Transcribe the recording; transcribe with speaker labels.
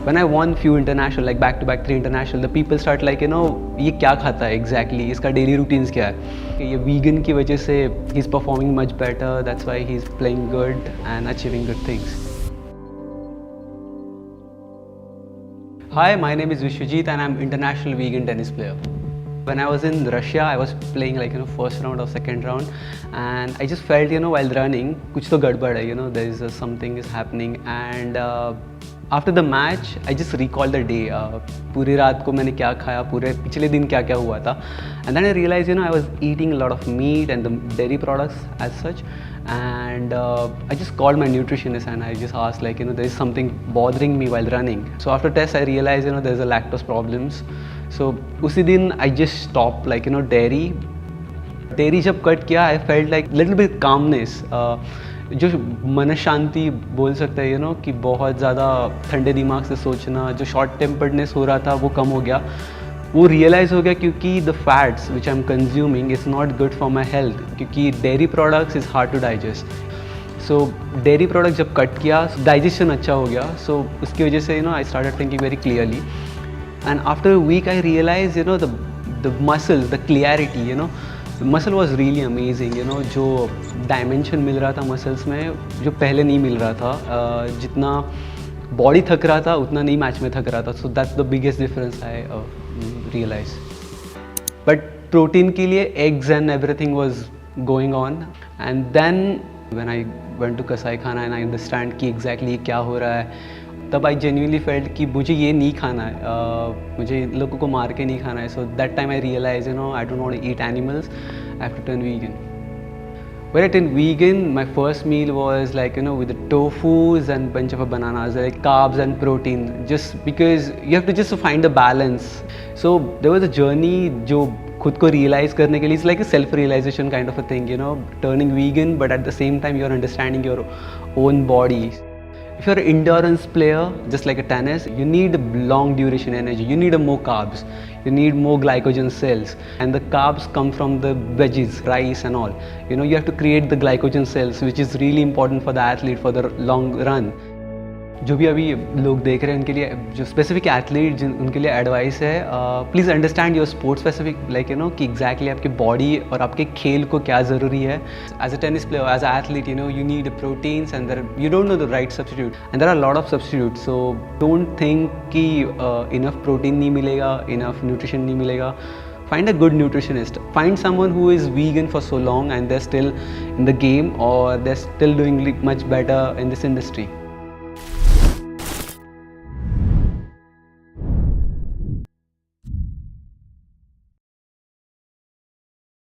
Speaker 1: When I won few international, like back to back 3 international, the people start like, ये क्या खाता है exactly, इसका daily routines क्या है, कि ये vegan की वजह से he's performing much better, that's why he's playing good and achieving good things. Hi, my name is Vishwajit and I'm international vegan tennis player. When I was in Russia, I was playing like first round or second round, and I just felt while running, कुछ तो गड़बड़ है, there is something is happening, and after the match, I just recall the day. पूरी रात को मैंने क्या खाया, पूरे पिछले दिन क्या क्या हुआ था, and then I realized I was eating a lot of meat and the dairy products as such, and I just called my nutritionist and I just asked like there is something bothering me while running. So after test, I realized there's a lactose problems. So उसी दिन I just stopped like dairy. Dairy जब cut किया, I felt like little bit calmness. जो मन शांति बोल सकते हैं कि बहुत ज़्यादा ठंडे दिमाग से सोचना, जो शॉर्ट टेम्पर्डनेस हो रहा था वो कम हो गया. वो रियलाइज़ हो गया क्योंकि the fats which I am consuming is not good for my health, क्योंकि dairy products is hard to digest. So dairy product जब कट किया, डाइजेशन अच्छा हो गया. सो उसकी वजह से I started thinking very clearly, and after a week I realise the muscles, the clarity, muscle was really amazing. जो dimension मिल रहा था मसल्स में, जो पहले नहीं मिल रहा था. जितना बॉडी थक रहा था उतना नहीं मैच में थक रहा था. So that's the biggest difference I realise. But protein के लिए eggs and everything was going on, and then when I went to कसाई खाना एंड आई अंडरस्टैंड कि एग्जैक्टली क्या हो रहा है, तब आई जेन्युइनली फेल्ट कि मुझे ये नहीं खाना है, मुझे लोगों को मार के नहीं खाना है. So that time I realise I don't want to eat animals, I have to turn vegan. When I turned vegan, my first meal was like with the tofus and bunch of bananas, like carbs and protein, just because you have to just find the balance. So there was a journey जो खुद को realize करने के लिए, it's like a self realization kind of a thing, turning vegan, but at the same time you're understanding your own body. If you're an endurance player, just like a tennis, you need long duration energy. You need more carbs. You need more glycogen cells. And the carbs come from the veggies, rice and all. You have to create the glycogen cells, which is really important for the athlete for the long run. जो भी अभी लोग देख रहे हैं उनके लिए, जो स्पेसिफिक एथलीट उनके लिए एडवाइस है, please understand your sport specific, like कि एग्जैक्टली आपकी बॉडी और आपके खेल को क्या ज़रूरी है. As a tennis player, as a athlete, you need proteins and you don't know the right substitute, and there are lot of substitute. So don't think कि इनफ प्रोटीन नहीं मिलेगा, इनफ न्यूट्रिशन नहीं मिलेगा. Find a good nutritionist. Find someone who is vegan for so long and they're still in the game, or they're still doing much better in this industry.